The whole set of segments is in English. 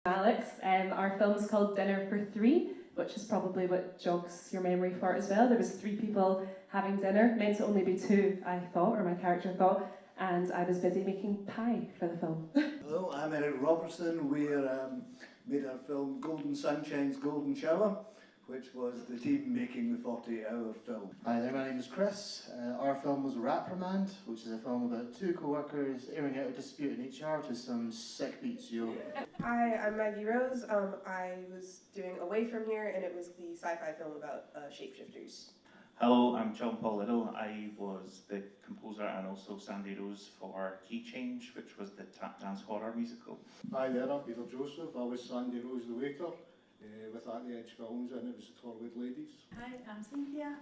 Alex. Our film is called Dinner for Three, which is probably what jogs your memory for it as well. There was 3 people having dinner, meant to only be 2, I thought, or my character thought, and I was busy making pie for the film. Hello, I'm Eric Robertson. We made our film Golden Sunshine's Golden Shower, which was the team making the 40-hour film. Hi there, my name is Chris. Our film was Reprimand, which is a film about 2 co-workers airing out a dispute in HR to some sick beats, yo. Hi, I'm Maggie Rose. I was doing Away From Here, and it was the sci-fi film about shapeshifters. Hello, I'm John Paul Liddell. I was the composer and also Sandy Rose for Key Change, which was the tap dance horror musical. Hi there, I'm Peter Joseph. I was Sandy Rose the waiter with At the Edge Films, and it was the Torwood Ladies. Hi, I'm Cynthia,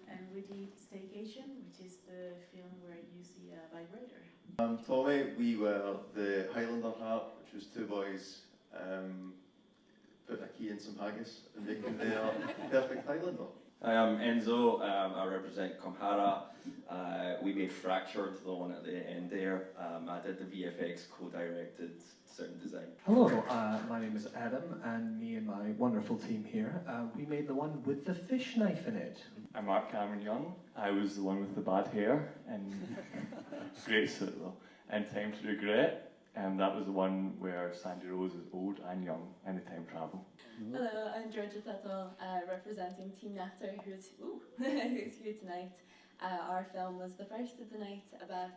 and we did Staycation, which is the film where you see a vibrator. I'm Tommy. We were the Highlander hat, which was 2 boys putting a key in some haggis and making their perfect Highlander. Hi, I'm Enzo. I represent Comhara. We made Fractured, the one at the end there. I did the VFX, co-directed sound design. Hello, my name is Adam, and me and my wonderful team here, we made the one with the fish knife in it. I'm Mark Cameron Young. I was the one with the bad hair, and great suit though, and Time to Regret. And that was the one where Sandy Rose is old and young and the time travel. Hello, I'm Georgia Tuttle, representing Team Natter, who's here tonight. Our film was the first of the night about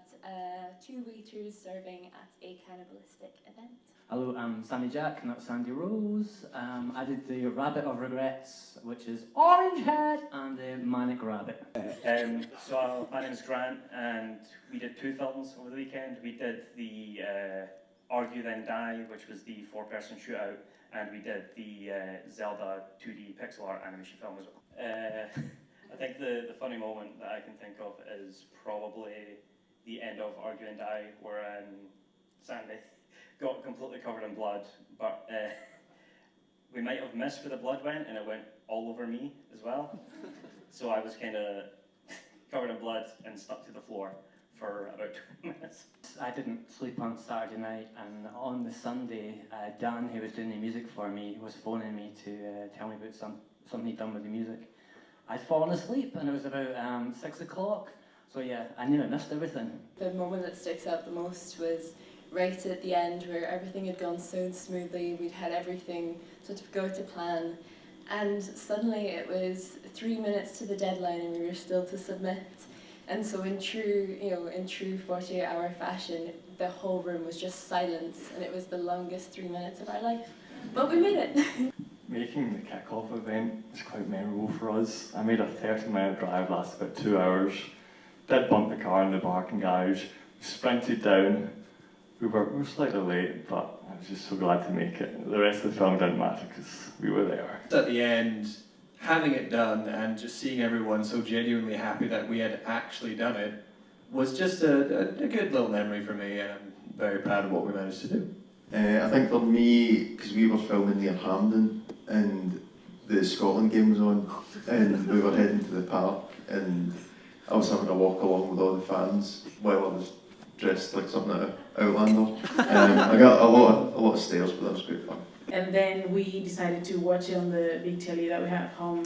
2 waiters serving at a cannibalistic event. Hello, I'm Sammy Jack, not Sandy Rose. I did the Rabbit of Regrets, which is Orange Head, and the Manic Rabbit. So my name is Grant, and we did 2 films over the weekend. We did the Argue Then Die, which was the 4-person shootout, and we did the Zelda 2D pixel art animation film as well. I think the funny moment that I can think of is probably the end of Argue and Die, where Sandy got completely covered in blood, but we might have missed where the blood went, and it went all over me as well. So I was kind of covered in blood and stuck to the floor for about 20 minutes. I didn't sleep on Saturday night, and on the Sunday, Dan, who was doing the music for me, was phoning me to tell me about something he'd done with the music. I'd fallen asleep, and it was about 6 o'clock, so yeah, I knew I missed everything. The moment that sticks out the most was right at the end, where everything had gone so smoothly, we'd had everything sort of go to plan, and suddenly it was 3 minutes to the deadline and we were still to submit. And so in true 48-hour fashion, the whole room was just silence, and it was the longest 3 minutes of our life. But we made it. Making the kick-off event was quite memorable for us. I made a 30-minute drive, lasted about 2 hours. Did bump the car in the parking garage, sprinted down. We were slightly late, but I was just so glad to make it. The rest of the film didn't matter because we were there. At the end, having it done and just seeing everyone so genuinely happy that we had actually done it was just a good little memory for me, and I'm very proud of what we managed to do. I think for me, because we were filming near Hampden and the Scotland game was on, and we were heading to the park, and I was having a walk along with all the fans while I was dressed like something out of Outlander. I got a lot of stairs, but that was great fun. And then we decided to watch it on the big telly that we had at home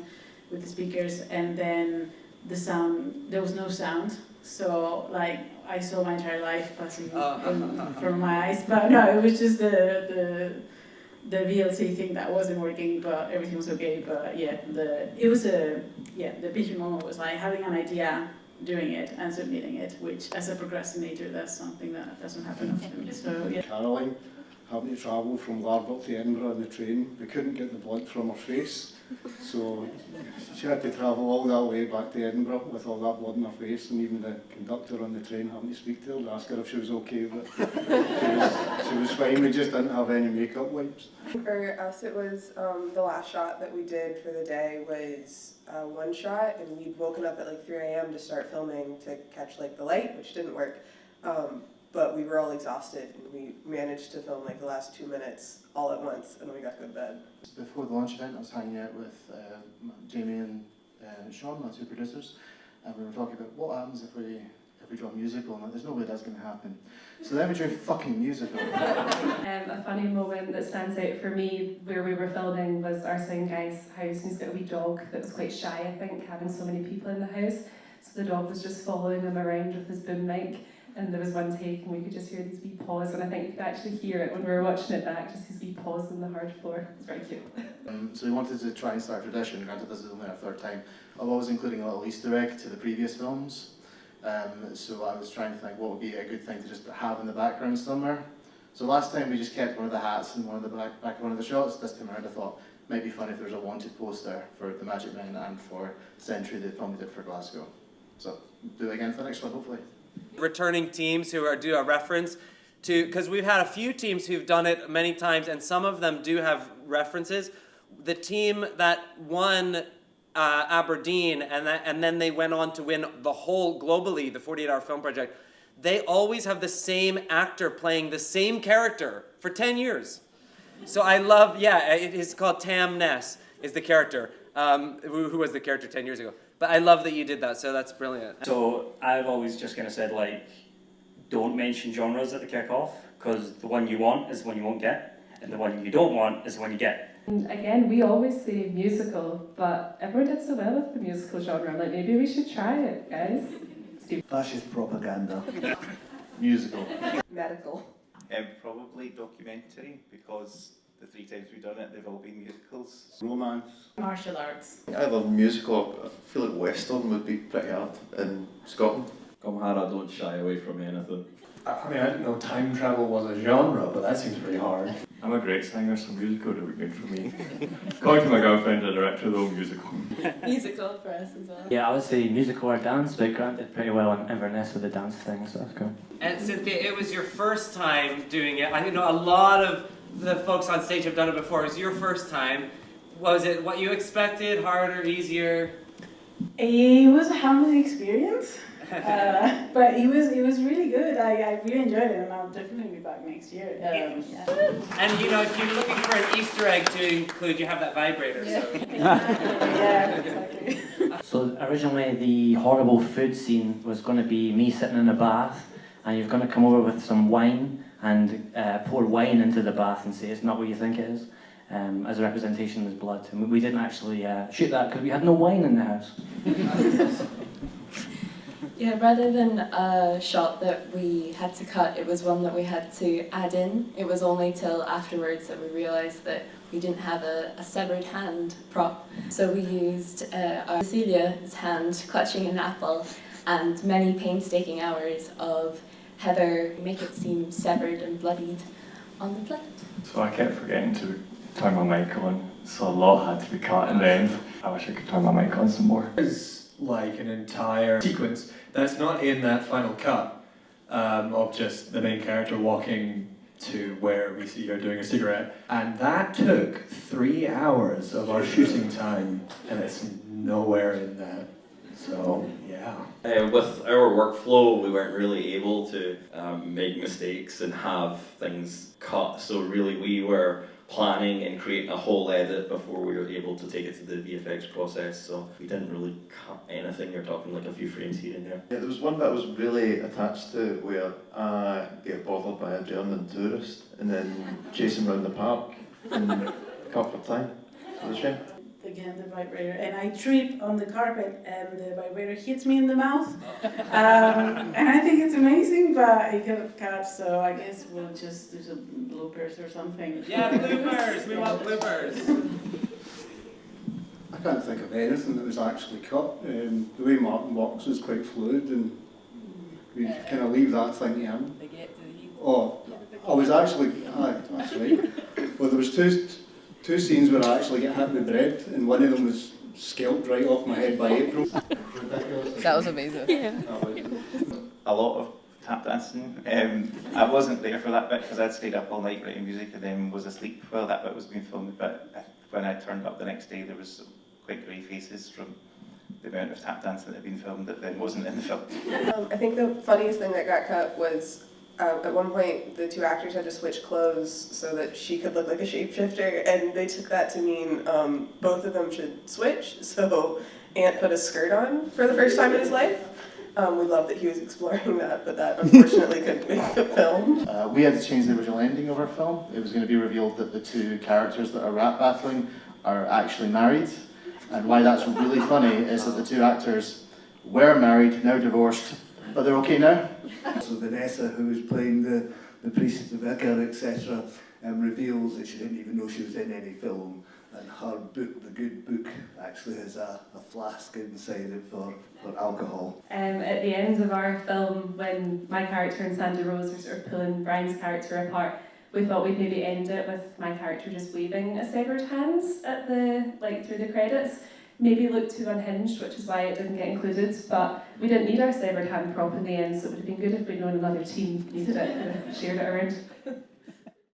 with the speakers, and then the sound, there was no sound. So like I saw my entire life passing from my eyes, but no, it was just the VLC thing that wasn't working, but everything was okay. But yeah, the big moment was like having an idea, doing it, and submitting it, which as a procrastinator, that's something that doesn't happen often. So yeah. Caroline, having to travel from Larbert to Edinburgh on the train, we couldn't get the blood from her face, so she had to travel all that way back to Edinburgh with all that blood in her face, and even the conductor on the train having to speak to her to ask her if she was okay, but she was fine. We just didn't have any makeup wipes. For us, it was the last shot that we did for the day was one shot, and we'd woken up at like 3 a.m. to start filming to catch like the light, which didn't work. But we were all exhausted, and we managed to film like the last 2 minutes all at once, and then we got to go to bed. Before the launch event, I was hanging out with Jamie and Sean, my 2 producers, and we were talking about what happens if we draw a musical, and there's no way that's going to happen. So then we drew a fucking musical. A fun funny moment that stands out for me where we were filming was our sound guy's house, and he's got a wee dog that was quite shy, I think, having so many people in the house. So the dog was just following him around with his boom mic, and there was one take and we could just hear these wee paws, and I think you could actually hear it when we were watching it back, just his wee paws on the hard floor. It's very cute. So we wanted to try and start a tradition, granted this is only our third time, of always including a little Easter egg to the previous films. So I was trying to think what would be a good thing to just have in the background somewhere. So last time we just kept one of the hats in one of the back of one of the shots. This time around I thought it might be fun if there's a wanted poster for The Magic Men and for Century, the film we did for Glasgow. So do it again for the next one, hopefully. Returning teams who do a reference to, because we've had a few teams who've done it many times, and some of them do have references. The team that won Aberdeen, and then they went on to win the whole, globally, the 48-hour film project, they always have the same actor playing the same character for 10 years. So I love, it is called Tam Ness, is the character, who was the character 10 years ago. But I love that you did that, so that's brilliant. So I've always just kind of said, like, don't mention genres at the kick-off, because the one you want is the one you won't get, and the one you don't want is the one you get. And again, we always say musical, but everyone did so well with the musical genre. I'm like, maybe we should try it, guys. Fascist propaganda. Musical. Medical. Probably documentary, because the 3 times we've done it, they've all been musicals. Romance. Martial arts. I love musical. I feel like Western would be pretty hard in Scotland. Camera don't shy away from anything. I mean, I didn't know time travel was a genre, but that seems pretty hard. I'm a great singer, so musical would be good for me. According to my girlfriend, the director, though, musical. Musical for us as well. Yeah, I would say musical or dance, but Grant did pretty well on Inverness with the dance thing, so that's cool. And Cynthia, it was your first time doing it. I know a lot of the folks on stage have done it before. It was your first time. Was it what you expected, harder, easier? It was a humbling experience, but it was really good. I really enjoyed it, and I'll definitely be back next year. And if you're looking for an Easter egg to include, you have that vibrator. Yeah. So. Yeah, exactly. So originally the horrible food scene was going to be me sitting in a bath, and you're going to come over with some wine and pour wine into the bath and say it's not what you think it is, as a representation of blood. And we didn't actually shoot that because we had no wine in the house. Yeah, rather than a shot that we had to cut, it was one that we had to add in. It was only till afterwards that we realised that we didn't have a severed hand prop. So we used Cecilia's hand clutching an apple and many painstaking hours of Heather make it seem severed and bloodied on the plate. So I kept forgetting to turn my mic on, so a lot had to be cut in the end. I wish I could turn my mic on some more. There's like an entire sequence that's not in that final cut of just the main character walking to where we see her doing a cigarette, and that took 3 hours of our shooting time, and it's nowhere in that. So yeah. With our workflow, we weren't really able to make mistakes and have things cut. So really, we were planning and creating a whole edit before we were able to take it to the VFX process. So we didn't really cut anything. You're talking like a few frames here and there. Yeah, there was one bit I was really attached to where I get bothered by a German tourist and then chase him around the park and cut for time. It was a shame. Again, the vibrator, and I trip on the carpet, and the vibrator hits me in the mouth. And I think it's amazing, but it got cut, so I guess we'll just do some bloopers or something. Yeah, bloopers! We want bloopers! I can't think of anything that was actually cut. The way Martin walks is quite fluid, and we kind of leave that thing to him. Oh, I was actually, that's right. Well, there was two scenes where I actually get hit with bread, and one of them was scalped right off my head by April. That was amazing. Yeah. A lot of tap dancing. I wasn't there for that bit because I'd stayed up all night writing music and then was asleep while that bit was being filmed, but when I turned up the next day there was quite grey faces from the amount of tap dancing that had been filmed that then wasn't in the film. I think the funniest thing that got cut was at one point the 2 actors had to switch clothes so that she could look like a shapeshifter, and they took that to mean both of them should switch. So Ant put a skirt on for the first time in his life, We love that he was exploring that, but that unfortunately couldn't make the film. We had to change the original ending of our film. It was going to be revealed that the two characters that are rap battling are actually married. And why that's really funny is that the two actors were married, now divorced, but they're okay now. So Vanessa, who was playing the priest, the vicar, etc., reveals that she didn't even know she was in any film. And her book, The Good Book, actually has a flask inside it for alcohol. At the end of our film, when my character and Sandy Rose were sort of pulling Brian's character apart, we thought we'd maybe end it with my character just waving a severed hands at through the credits. Maybe looked too unhinged, which is why it didn't get included, but we didn't need our severed hand prop in the end, so it would have been good if we'd known another team needed it and shared it around.